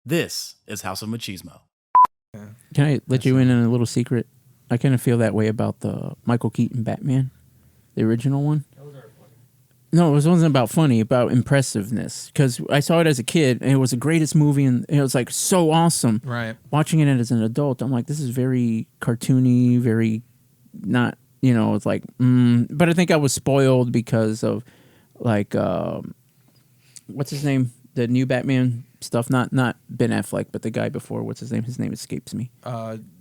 This is House of Machismo. Can I let you in on a little secret? I kind of feel that way about the Michael Keaton Batman, the original one. No, it wasn't about funny, about impressiveness. Because I saw it as a kid, and it was the greatest movie, and it was like so awesome. Right. Watching it as an adult, I'm like, this is very cartoony, very not, it's like, but I think I was spoiled because of like, what's his name? The new Batman stuff, not Ben Affleck, but the guy before. What's his name? His name escapes me.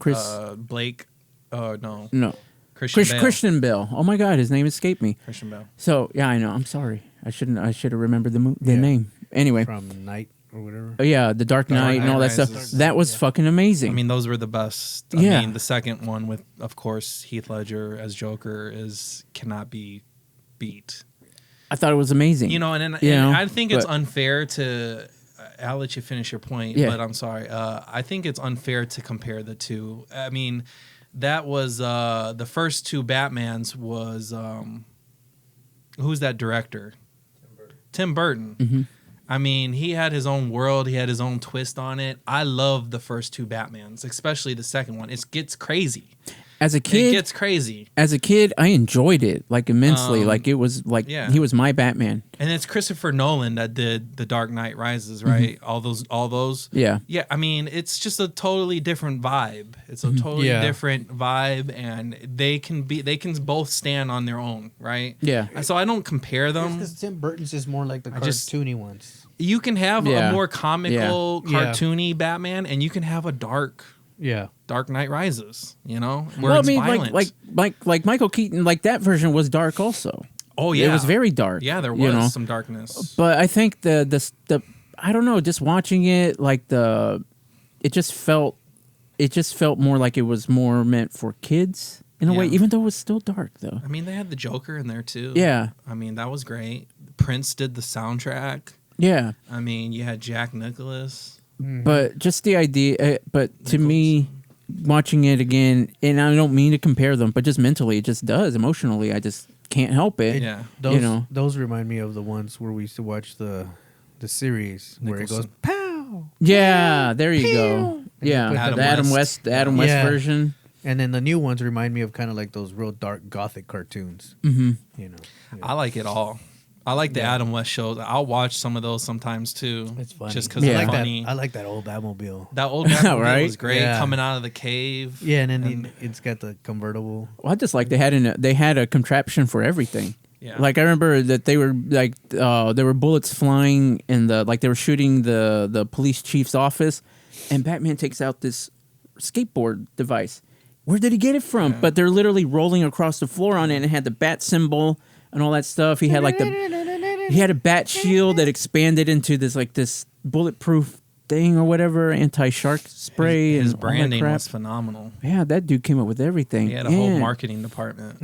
Chris Blake. No. No. Bale. Christian Bale. Oh my God, his name escaped me. Christian Bale. So yeah, I know. I'm sorry. I should have remembered the name. Anyway, from Night or whatever. Yeah, the Dark Knight and all that stuff. That was fucking amazing. I mean, those were the best. I mean, the second one with, of course, Heath Ledger as Joker cannot be beat. I thought it was amazing. And I think it's unfair to. I'll let you finish your point, but I'm sorry. I think it's unfair to compare the two. I mean, that was the first two Batmans was who's that director? Tim Burton. Mm-hmm. I mean, he had his own world. He had his own twist on it. I love the first two Batmans, especially the second one. It gets crazy. As a kid, it gets crazy. As a kid, I enjoyed it like immensely. Like it was like he was my Batman. And it's Christopher Nolan that did The Dark Knight Rises, right? Mm-hmm. All those. Yeah. Yeah. I mean, it's just a totally different vibe. It's a totally different vibe, and they can both stand on their own, right? Yeah. So I don't compare them. Because Tim Burton's is more like the cartoony ones. You can have a more comical, cartoony Batman, and you can have a Dark Knight Rises, where it's violent. like Michael Keaton, like that version was dark also. Oh yeah, it was very dark. Yeah, there was some darkness. But I think the I don't know, just watching it, like it just felt more like it was more meant for kids in a way, even though it was still dark though. I mean, they had the Joker in there too. Yeah, I mean that was great. Prince did the soundtrack. Yeah, I mean you had Jack Nicklaus. Mm-hmm. But just the idea, to me, watching it again, and I don't mean to compare them, but just mentally, it just does. Emotionally, I just can't help it. Those remind me of the ones where we used to watch the series where it goes pow. Yeah, there you go. Yeah, the Adam West version. And then the new ones remind me of kind of like those real dark gothic cartoons. Mm-hmm. I like it all. I like the Adam West shows. I'll watch some of those sometimes too. It's funny. Just because it's funny. I like that old Batmobile. That old Batmobile right? was great, coming out of the cave. Yeah, and then it's got the convertible. Well, I just like they had a contraption for everything. Yeah. Like I remember that they were like there were bullets flying in they were shooting the police chief's office, and Batman takes out this skateboard device. Where did he get it from? Yeah. But they're literally rolling across the floor on it, and it had the bat symbol and all that stuff. He had he had a bat shield that expanded into this bulletproof thing or whatever, anti-shark spray. His and branding was phenomenal. Yeah, that dude came up with everything. He had a whole marketing department.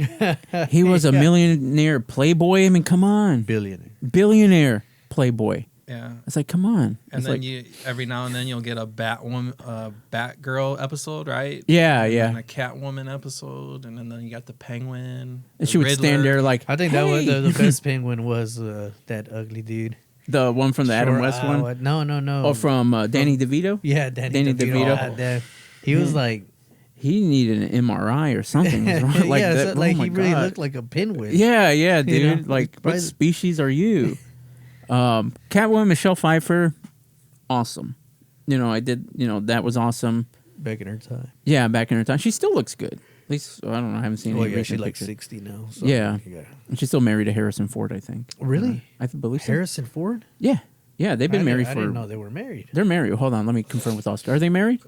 He was a millionaire playboy. I mean, come on. Billionaire playboy. Yeah. It's like, come on. And then every now and then you'll get a Batgirl episode, right? Yeah, and a Catwoman episode, and then you got the Penguin. And she would Riddler. stand there like, I think that was the best Penguin was that ugly dude. The one from the Adam West one? No. Oh, from Danny DeVito? Yeah, Danny DeVito. He was like... He needed an MRI or something. Like that. Like he really looked like a pinwheel. Yeah, dude. Like, what species are you? Catwoman, Michelle Pfeiffer, awesome. I did. That was awesome. Back in her time. Yeah, back in her time. She still looks good. At least I don't know. I haven't seen any recent she's like pictures. 60 now. So yeah, and she's still married to Harrison Ford, I think. Really? I believe so. Harrison Ford? Yeah. They've been married for. I didn't know they were married. They're married. Hold on, let me confirm with Oscar. Are they married?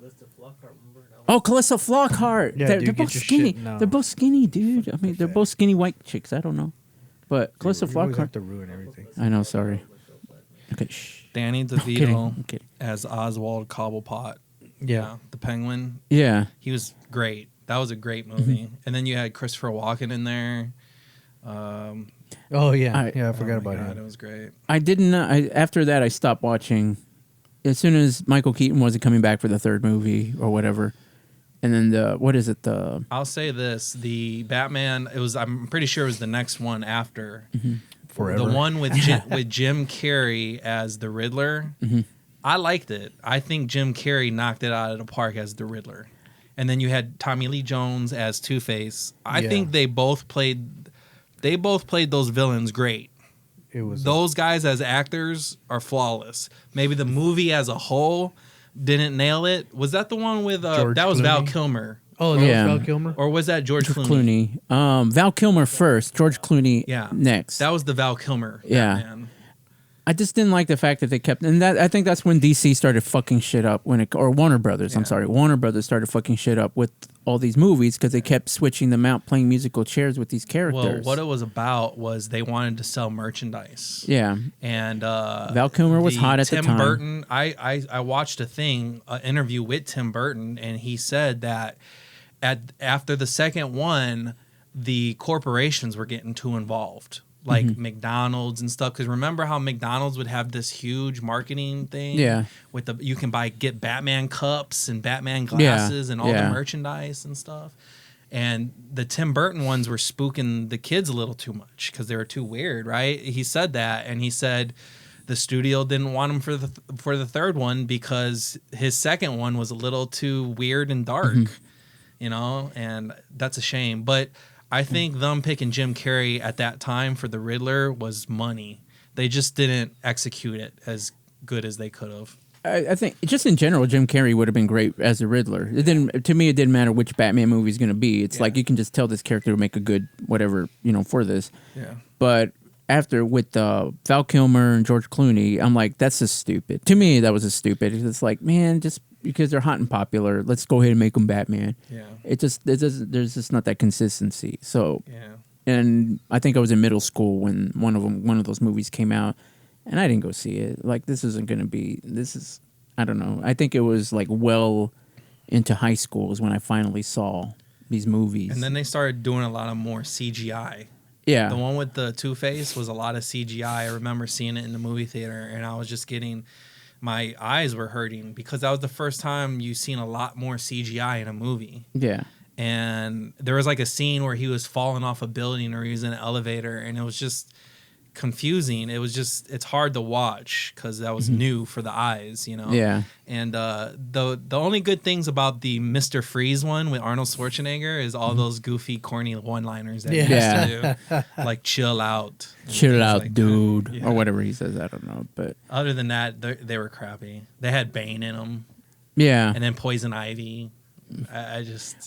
Oh, Calista Flockhart. Yeah, they're both skinny. They're both skinny, dude. I mean, they're both skinny white chicks. I don't know, but Calista Flockhart. Have to ruin everything. I know. Sorry. Okay. Shh. Danny DeVito I'm kidding. as Oswald Cobblepot. Yeah, the Penguin. Yeah, he was great. That was a great movie. And then you had Christopher Walken in there. I forgot about him. It was great. I didn't. After that, I stopped watching. As soon as Michael Keaton wasn't coming back for the third movie or whatever, and then what is it? I'll say this: the Batman. I'm pretty sure it was the next one after. Forever. The one with Jim Carrey as the Riddler. I liked it. I think Jim Carrey knocked it out of the park as the Riddler. And then you had Tommy Lee Jones as Two-Face. I think they both played those villains great. Those guys as actors are flawless. Maybe the movie as a whole didn't nail it. Was that the one with that was Clooney? Val Kilmer? Oh, that was Val Kilmer? Or was that George Clooney? Val Kilmer first, George Clooney next. That was the Val Kilmer Batman. I just didn't like the fact that they kept, and that I think that's when DC started fucking shit up or Warner Brothers. I'm sorry, Warner Brothers started fucking shit up with all these movies because they kept switching them out, playing musical chairs with these characters. Well, what it was about was they wanted to sell merchandise. Yeah, and Val Kilmer was hot at the time. Tim Burton. I watched an interview with Tim Burton, and he said that after the second one, the corporations were getting too involved. Like McDonald's and stuff, because remember how McDonald's would have this huge marketing thing? Yeah, with you can get Batman cups and Batman glasses and all the merchandise and stuff. And the Tim Burton ones were spooking the kids a little too much because they were too weird, right? He said that, and he said the studio didn't want him for the third one because his second one was a little too weird and dark, and that's a shame. But I think them picking Jim Carrey at that time for the Riddler was money. They just didn't execute it as good as they could have. I think just in general, Jim Carrey would have been great as the Riddler. It didn't. To me, it didn't matter which Batman movie is going to be. It's like you can just tell this character to make a good whatever for this. Yeah. But after with Val Kilmer and George Clooney, I'm like, that's just stupid. To me, that was just stupid. It's like, man, just because they're hot and popular, let's go ahead and make them Batman. Yeah. There's just not that consistency. So, yeah. And I think I was in middle school when one of those movies came out, and I didn't go see it. Like, this isn't going to be. I don't know. I think it was like well into high school is when I finally saw these movies. And then they started doing a lot of more CGI. Yeah. The one with the Two-Face was a lot of CGI. I remember seeing it in the movie theater, and I was just my eyes were hurting because that was the first time you've seen a lot more CGI in a movie. Yeah. And there was like a scene where he was falling off a building or he was in an elevator, and it was just confusing. It's hard to watch because that was new for the eyes, Yeah. And the only good things about the Mr. Freeze one with Arnold Schwarzenegger is all those goofy, corny one-liners that he used to do, like "chill out," like dude, or whatever he says. I don't know, but other than that, they were crappy. They had Bane in them, and then Poison Ivy.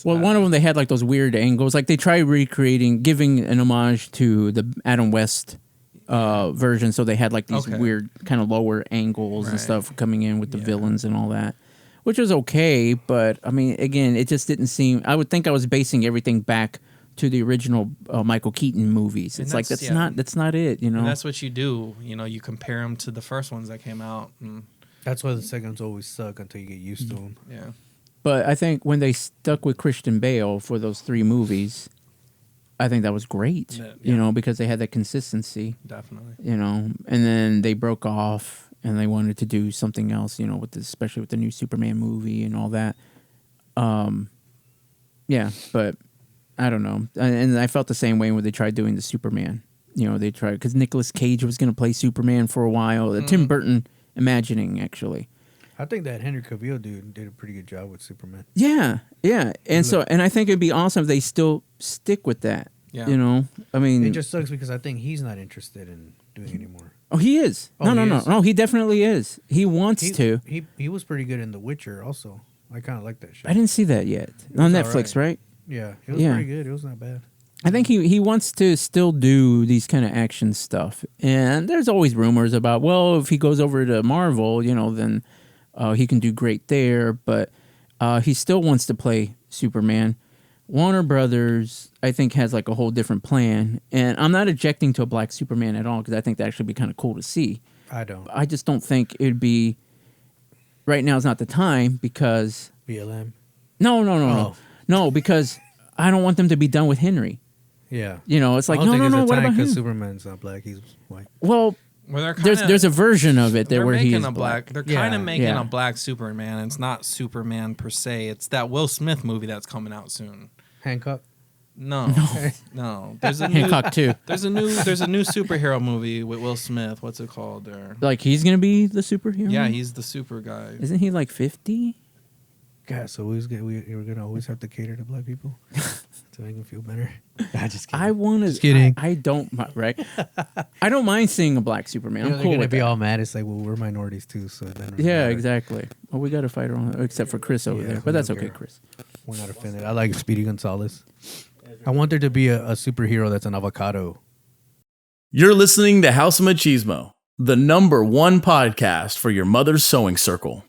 One of them they had like those weird angles, like they tried giving an homage to the Adam West version, so they had like these weird kind of lower angles and stuff coming in with the villains and all that, which was okay, but I mean, again, it just didn't seem. I would think I was basing everything back to the original Michael Keaton movies. It's like that's not it, And that's what you do, you compare them to the first ones that came out. And that's why the second ones always suck until you get used to them. Yeah. But I think when they stuck with Christian Bale for those 3 movies, I think that was great, because they had that consistency. Definitely. And then they broke off and they wanted to do something else, especially with the new Superman movie and all that. But I don't know. And I felt the same way when they tried doing the Superman. They tried, because Nicolas Cage was going to play Superman for a while. Tim Burton imagining, actually. I think that Henry Cavill dude did a pretty good job with Superman. Yeah. And I think it'd be awesome if they still stick with that. Yeah. I mean, it just sucks because I think he's not interested in doing anymore. Oh, he is. No, he definitely is. He wants to. He was pretty good in The Witcher also. I kind of like that show. I didn't see that yet. On Netflix, right? Yeah, it was pretty good. It was not bad. I think he wants to still do these kind of action stuff. And there's always rumors about, well, if he goes over to Marvel, then he can do great there, but he still wants to play Superman. Warner Brothers, I think, has like a whole different plan, and I'm not objecting to a black Superman at all because I think that actually be kind of cool to see. I just don't think it'd be right now. Is not the time because BLM. No, because I don't want them to be done with Henry. Yeah, it's like no. What about him? Superman's not black; he's white. Well, there's a version of it where he's black. They're kind of making a black Superman. It's not Superman per se. It's that Will Smith movie that's coming out soon. Hancock. No. There's a new, Hancock too. there's a new superhero movie with Will Smith. What's it called? Or Like he's gonna be the superhero. yeah, he's the super guy. Isn't he like 50? God, so we're gonna always have to cater to black people to make them feel better. Nah, just kidding. I want to. Just kidding. I don't. Right. I don't mind seeing a black Superman. You know, I'm they're cool gonna with be that. all mad. It's like, well, we're minorities too, so then Yeah, exactly. Well, we got to fight on, except for Chris over Yeah, there, we but that's don't okay, care. Chris. we're not offended. I like Speedy Gonzalez. I want there to be a superhero that's an avocado. You're listening to House of Machismo, the #1 podcast for your mother's sewing circle.